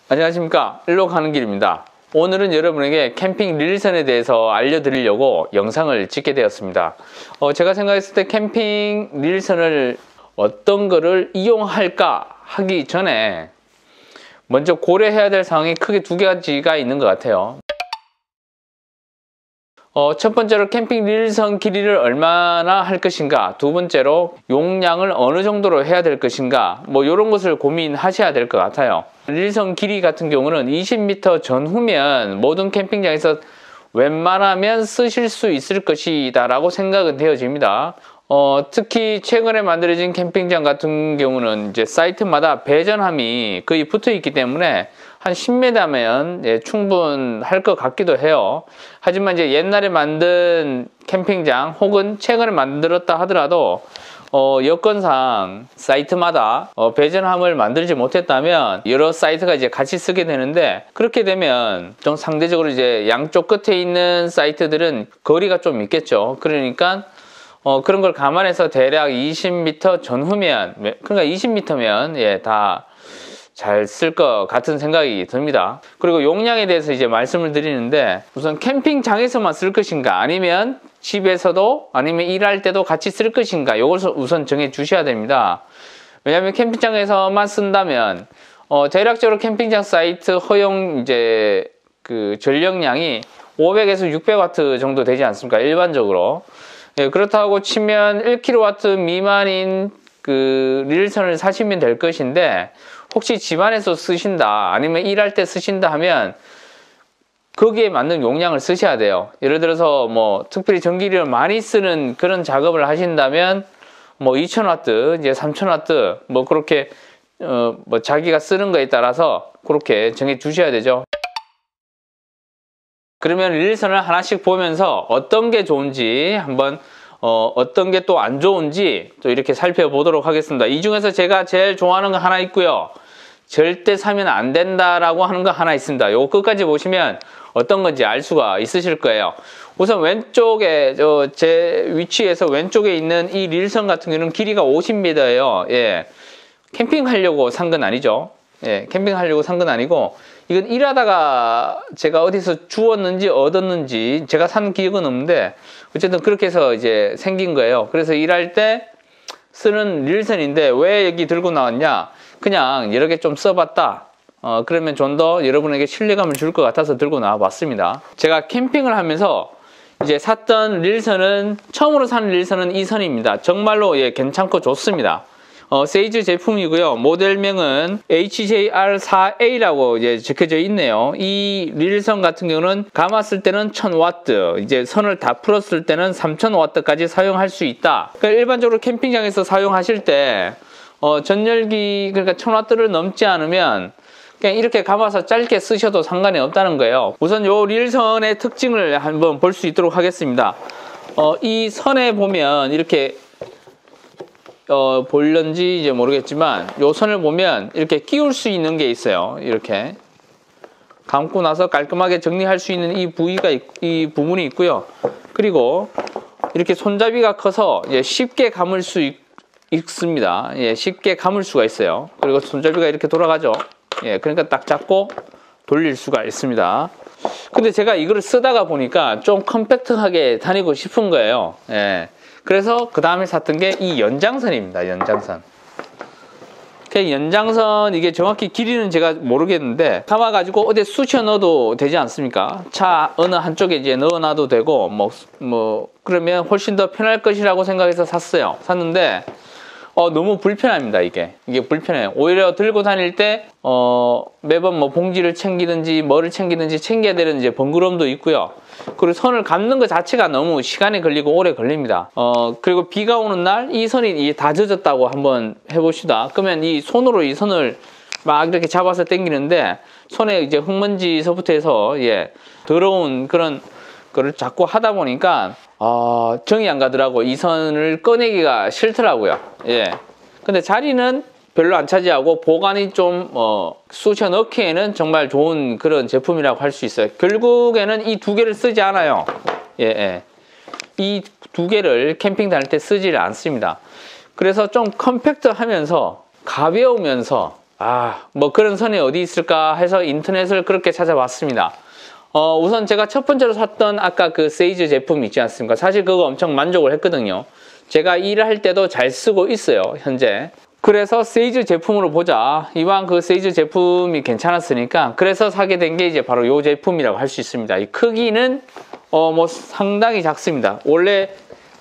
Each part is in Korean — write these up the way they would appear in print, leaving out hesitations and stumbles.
안녕하십니까, 일로 가는 길입니다. 오늘은 여러분에게 캠핑 릴선에 대해서 알려드리려고 영상을 찍게 되었습니다. 제가 생각했을 때 캠핑 릴선을 어떤 거를 이용할까 하기 전에 먼저 고려해야 될 사항이 크게 두 가지가 있는 것 같아요. 첫 번째로 캠핑 릴선 길이를 얼마나 할 것인가, 두 번째로 용량을 어느 정도로 해야 될 것인가, 이런 것을 고민하셔야 될 것 같아요. 릴선 길이 같은 경우는 20m 전후면 모든 캠핑장에서 웬만하면 쓰실 수 있을 것이다 라고 생각은 되어집니다. 특히 최근에 만들어진 캠핑장 같은 경우는 이제 사이트마다 배전함이 거의 붙어 있기 때문에 한 10m면 충분할 것 같기도 해요. 하지만 이제 옛날에 만든 캠핑장 혹은 최근에 만들었다 하더라도 여건상 사이트마다 배전함을 만들지 못했다면 여러 사이트가 이제 같이 쓰게 되는데, 그렇게 되면 좀 상대적으로 이제 양쪽 끝에 있는 사이트들은 거리가 좀 있겠죠. 그러니까 그런 걸 감안해서 대략 20m 전후면, 그러니까 20m면 다 잘 쓸 것 같은 생각이 듭니다. 그리고 용량에 대해서 이제 말씀을 드리는데, 우선 캠핑장에서만 쓸 것인가, 아니면 집에서도, 아니면 일할 때도 같이 쓸 것인가, 이걸 우선 정해 주셔야 됩니다. 왜냐하면 캠핑장에서만 쓴다면 대략적으로 캠핑장 사이트 허용 이제 그 전력량이 500에서 600W 정도 되지 않습니까, 일반적으로. 그렇다고 치면 1kW 미만인 그 릴선을 사시면 될 것인데, 혹시 집안에서 쓰신다, 아니면 일할 때 쓰신다 하면 거기에 맞는 용량을 쓰셔야 돼요. 예를 들어서 특별히 전기를 많이 쓰는 그런 작업을 하신다면 2000W, 이제 3000W, 그렇게 자기가 쓰는 거에 따라서 그렇게 정해 주셔야 되죠. 그러면 릴선을 하나씩 보면서 어떤 게 좋은지 한번, 어떤 게 또 안 좋은지 또 이렇게 살펴보도록 하겠습니다. 이 중에서 제가 제일 좋아하는 거 하나 있고요, 절대 사면 안 된다라고 하는 거 하나 있습니다. 요거 끝까지 보시면 어떤 건지 알 수가 있으실 거예요. 우선 왼쪽에, 제 위치에서 왼쪽에 있는 이 릴선 같은 경우는 길이가 50m예요. 캠핑하려고 산 건 아니죠. 캠핑하려고 산 건 아니고, 이건 일하다가 제가 어디서 주웠는지 얻었는지 제가 산 기억은 없는데, 어쨌든 그렇게 해서 이제 생긴 거예요. 그래서 일할 때 쓰는 릴선인데, 왜 여기 들고 나왔냐, 그냥 여러 개 좀 써봤다, 그러면 좀 더 여러분에게 신뢰감을 줄 것 같아서 들고 나와 봤습니다. 제가 캠핑을 하면서 이제 샀던 릴선은, 처음으로 산 릴선은 이 선입니다. 정말로 괜찮고 좋습니다. 세이즈 제품이고요. 모델명은 HJR4A라고 이제 적혀져 있네요. 이 릴선 같은 경우는 감았을 때는 1000W, 이제 선을 다 풀었을 때는 3000W까지 사용할 수 있다. 그러니까 일반적으로 캠핑장에서 사용하실 때 전열기, 그러니까 1000W를 넘지 않으면 그냥 이렇게 감아서 짧게 쓰셔도 상관이 없다는 거예요. 우선 요 릴선의 특징을 한번 볼 수 있도록 하겠습니다. 이 선에 보면 이렇게 볼런지 이제 모르겠지만, 요 선을 보면 이렇게 끼울 수 있는 게 있어요. 이렇게 감고 나서 깔끔하게 정리할 수 있는 이 부위가, 이 부분이 있고요. 그리고 이렇게 손잡이가 커서 쉽게 감을 수 있습니다. 쉽게 감을 수가 있어요. 그리고 손잡이가 이렇게 돌아가죠. 그러니까 딱 잡고 돌릴 수가 있습니다. 근데 제가 이거를 쓰다가 보니까 좀 컴팩트하게 다니고 싶은 거예요. 그래서 그 다음에 샀던 게 이 연장선입니다. 연장선. 연장선, 이게 정확히 길이는 제가 모르겠는데, 감아가지고 어디 쑤셔 넣어도 되지 않습니까? 차 어느 한쪽에 이제 넣어놔도 되고, 그러면 훨씬 더 편할 것이라고 생각해서 샀는데, 너무 불편합니다. 이게 불편해요. 오히려 들고 다닐 때 매번 봉지를 챙기든지 뭐를 챙기든지 챙겨야 되는 이제 번거로움도 있고요. 그리고 선을 감는 것 자체가 너무 시간이 걸리고 오래 걸립니다. 그리고 비가 오는 날 이 선이 다 젖었다고 한번 해봅시다. 그러면 이 손으로 이 선을 막 이렇게 잡아서 당기는데, 손에 이제 흙먼지서부터 해서 더러운 그런 거를 자꾸 하다 보니까 정이 안 가더라고. 이 선을 꺼내기가 싫더라고요. 근데 자리는 별로 안 차지하고 보관이 좀 쑤셔 넣기에는 정말 좋은 그런 제품이라고 할 수 있어요. 결국에는 이 두 개를 쓰지 않아요. 이 두 개를 캠핑 다닐 때 쓰지를 않습니다. 그래서 좀 컴팩트하면서 가벼우면서 뭐 그런 선이 어디 있을까 해서 인터넷을 그렇게 찾아봤습니다. 우선 제가 첫 번째로 샀던 아까 그 세이즈 제품 있지 않습니까? 사실 그거 엄청 만족을 했거든요. 제가 일을 할 때도 잘 쓰고 있어요, 현재. 그래서 세이즈 제품으로 보자. 이왕 그 세이즈 제품이 괜찮았으니까 그래서 사게 된 게 이제 바로 이 제품이라고 할 수 있습니다. 이 크기는 뭐 상당히 작습니다. 원래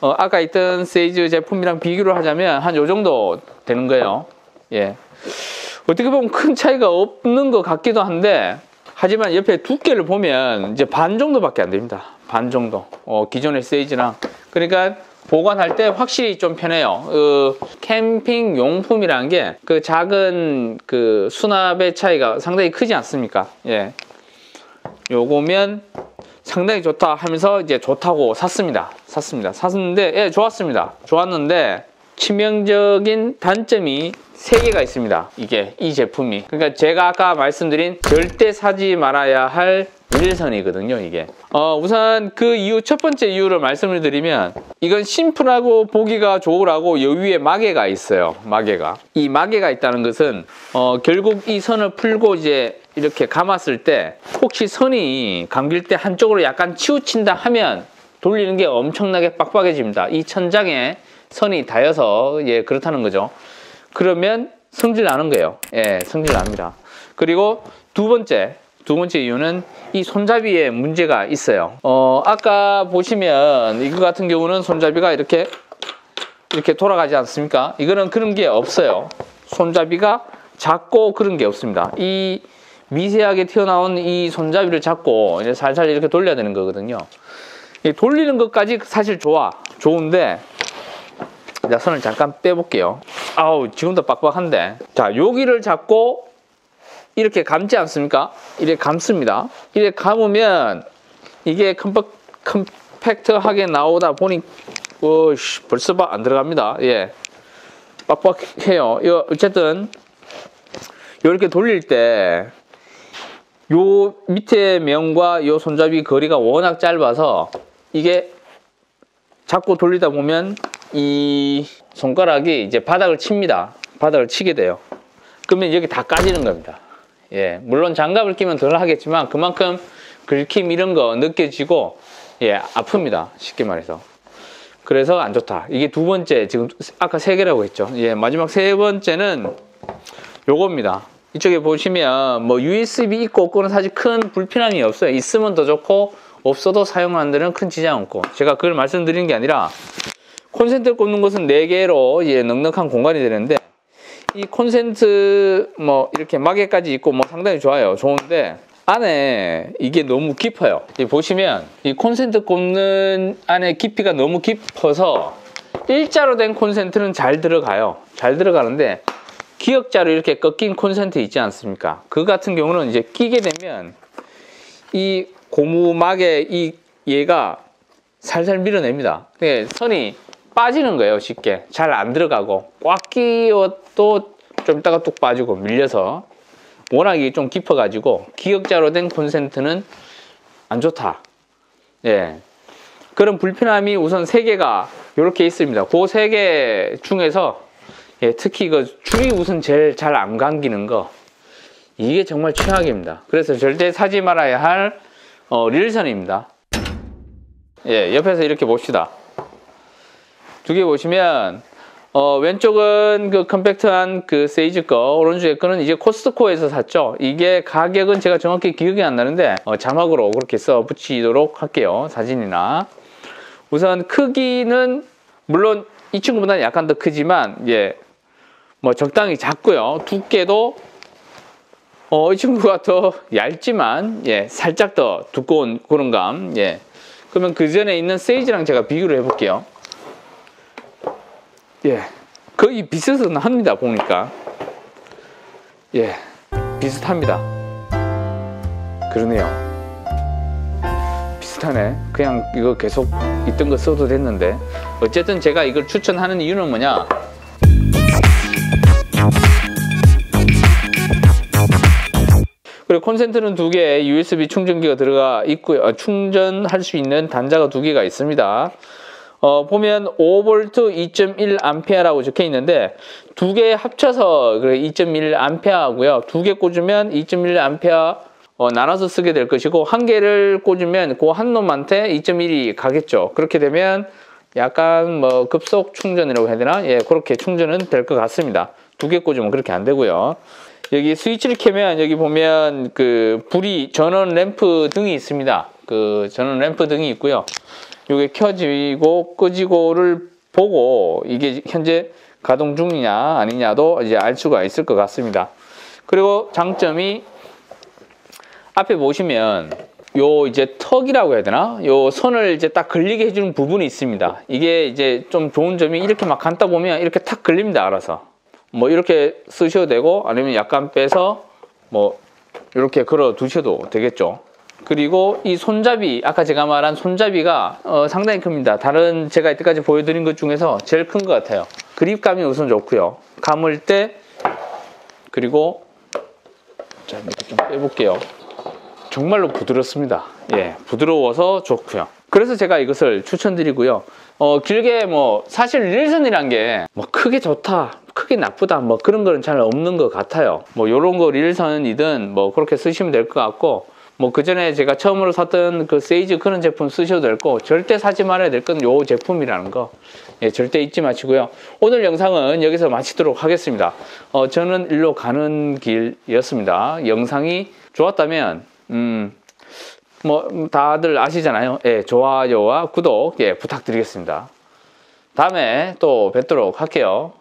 아까 있던 세이즈 제품이랑 비교를 하자면 한 요 정도 되는 거예요. 예. 어떻게 보면 큰 차이가 없는 것 같기도 한데, 하지만 옆에 두께를 보면 이제 반 정도밖에 안 됩니다. 반 정도. 기존의 세이즈랑. 그러니까 보관할 때 확실히 좀 편해요. 캠핑 용품이라는 게 그 작은 그 수납의 차이가 상당히 크지 않습니까? 예. 요거면 상당히 좋다 하면서 이제 좋다고 샀습니다. 샀는데, 예, 좋았습니다. 좋았는데, 치명적인 단점이 3개가 있습니다. 이 제품이. 그러니까 제가 아까 말씀드린 절대 사지 말아야 할 릴선이거든요, 이게. 우선 그 이유, 첫 번째 이유를 말씀을 드리면, 이건 심플하고 보기가 좋으라고 여 위에 마개가 있어요, 마개가. 이 마개가 있다는 것은, 결국 이 선을 풀고 이제 이렇게 감았을 때, 혹시 선이 감길 때 한쪽으로 약간 치우친다 하면 돌리는 게 엄청나게 빡빡해집니다. 이 천장에 선이 닿여서, 예, 그렇다는 거죠. 그러면 성질 나는 거예요. 예, 성질 납니다. 그리고 두 번째 이유는 이 손잡이에 문제가 있어요. 아까 보시면 이거 같은 경우는 손잡이가 이렇게 돌아가지 않습니까? 이거는 그런 게 없어요. 손잡이가 작고 그런 게 없습니다. 이 미세하게 튀어나온 이 손잡이를 잡고 이제 살살 이렇게 돌려야 되는 거거든요. 돌리는 것까지 사실 좋은데, 자, 선을 잠깐 빼볼게요. 지금도 빡빡한데. 자, 여기를 잡고 이렇게 감지 않습니까? 이렇게 감습니다. 이렇게 감으면 이게 컴팩트하게 나오다 보니 벌써 안 들어갑니다. 예, 빡빡해요. 어쨌든 이렇게 돌릴 때 요 밑에 면과 요 손잡이 거리가 워낙 짧아서 이게 잡고 돌리다 보면 이 손가락이 이제 바닥을 칩니다. 바닥을 치게 돼요. 그러면 여기 다 까지는 겁니다. 예, 물론 장갑을 끼면 덜 하겠지만 그만큼 긁힘 이런 거 느껴지고, 예, 아픕니다. 쉽게 말해서. 그래서 안 좋다. 이게 두 번째, 지금 아까 3개라고 했죠. 예, 마지막 3번째는 요겁니다. 이쪽에 보시면 뭐 USB 있고 없고는 사실 큰 불편함이 없어요. 있으면 더 좋고 없어도 사용하는 데는 큰 지장 없고. 제가 그걸 말씀드리는 게 아니라 콘센트를 꽂는 것은 4개로 예, 넉넉한 공간이 되는데, 이 콘센트 뭐 이렇게 마개까지 있고 뭐 상당히 좋은데 안에 이게 너무 깊어요. 보시면 이 콘센트 꽂는 안에 깊이가 너무 깊어서 일자로 된 콘센트는 잘 들어가요. 잘 들어가는데 기역자로 이렇게 꺾인 콘센트 있지 않습니까? 그 같은 경우는 이제 끼게 되면 이 고무 마개 얘가 살살 밀어냅니다. 선이 빠지는 거예요. 쉽게 잘 안 들어가고, 꽉 끼워도 좀 이따가 뚝 빠지고 밀려서, 워낙 이게 좀 깊어 가지고 기역자로 된 콘센트는 안 좋다. 예, 그런 불편함이 우선 3개가 이렇게 있습니다. 그 3개 중에서, 예, 특히 그 줄이 우선 제일 잘 안 감기는 거, 이게 정말 최악입니다. 그래서 절대 사지 말아야 할 릴선입니다. 예, 옆에서 이렇게 봅시다. 두 개 보시면 왼쪽은 그 컴팩트한 그 세이즈 거, 오른쪽에 거는 이제 코스트코에서 샀죠. 이게 가격은 제가 정확히 기억이 안 나는데 자막으로 그렇게 써 붙이도록 할게요. 사진이나. 우선 크기는 물론 이 친구보다는 약간 더 크지만, 예, 뭐 적당히 작고요. 두께도 이 친구가 더 얇지만, 예, 살짝 더 두꺼운 그런 감. 예. 그러면 그 전에 있는 세이즈랑 제가 비교를 해볼게요. 예, 거의 비슷은 합니다. 보니까, 예, 비슷합니다. 그러네요. 비슷하네. 그냥 이거 계속 있던 거 써도 됐는데. 어쨌든 제가 이걸 추천하는 이유는 뭐냐, 그리고 콘센트는 2개, USB 충전기가 들어가 있고요. 충전할 수 있는 단자가 2개가 있습니다. 보면 5V 2.1A라고 적혀 있는데 두 개 합쳐서 2.1A고요. 두 개 꽂으면 2.1A 나눠서 쓰게 될 것이고, 한 개를 꽂으면 그 한 놈한테 2.1이 가겠죠. 그렇게 되면 약간 뭐 급속 충전이라고 해야 되나? 예, 그렇게 충전은 될 것 같습니다. 두 개 꽂으면 그렇게 안 되고요. 여기 스위치를 켜면 여기 보면 그 불이 전원 램프 등이 있습니다. 그 전원 램프 등이 있고요. 이게 켜지고 끄지고를 보고 이게 현재 가동 중이냐 아니냐도 이제 알 수가 있을 것 같습니다. 그리고 장점이 앞에 보시면 요 이제 턱이라고 해야 되나? 요 선을 이제 딱 걸리게 해주는 부분이 있습니다. 이게 이제 좀 좋은 점이 이렇게 막 감다 보면 이렇게 탁 걸립니다. 알아서. 뭐 이렇게 쓰셔도 되고 아니면 약간 빼서 뭐 이렇게 걸어 두셔도 되겠죠. 그리고 이 손잡이, 아까 제가 말한 손잡이가 상당히 큽니다. 다른 제가 이때까지 보여드린 것 중에서 제일 큰 것 같아요. 그립감이 우선 좋고요. 감을 때, 그리고 자 이렇게 좀 빼볼게요. 정말로 부드럽습니다. 예, 부드러워서 좋고요. 그래서 제가 이것을 추천드리고요. 길게 뭐 사실 릴선이란 게 뭐 크게 좋다, 크게 나쁘다 뭐 그런 거는 잘 없는 것 같아요. 뭐 요런 거 릴선이든 뭐 그렇게 쓰시면 될 것 같고, 뭐 그 전에 제가 처음으로 샀던 그 세이즈 그런 제품 쓰셔도 될 거, 절대 사지 말아야 될 건 요 제품이라는 거, 예, 절대 잊지 마시고요. 오늘 영상은 여기서 마치도록 하겠습니다. 저는 일로 가는 길이었습니다. 영상이 좋았다면 뭐 다들 아시잖아요. 예, 좋아요와 구독 예, 부탁드리겠습니다. 다음에 또 뵙도록 할게요.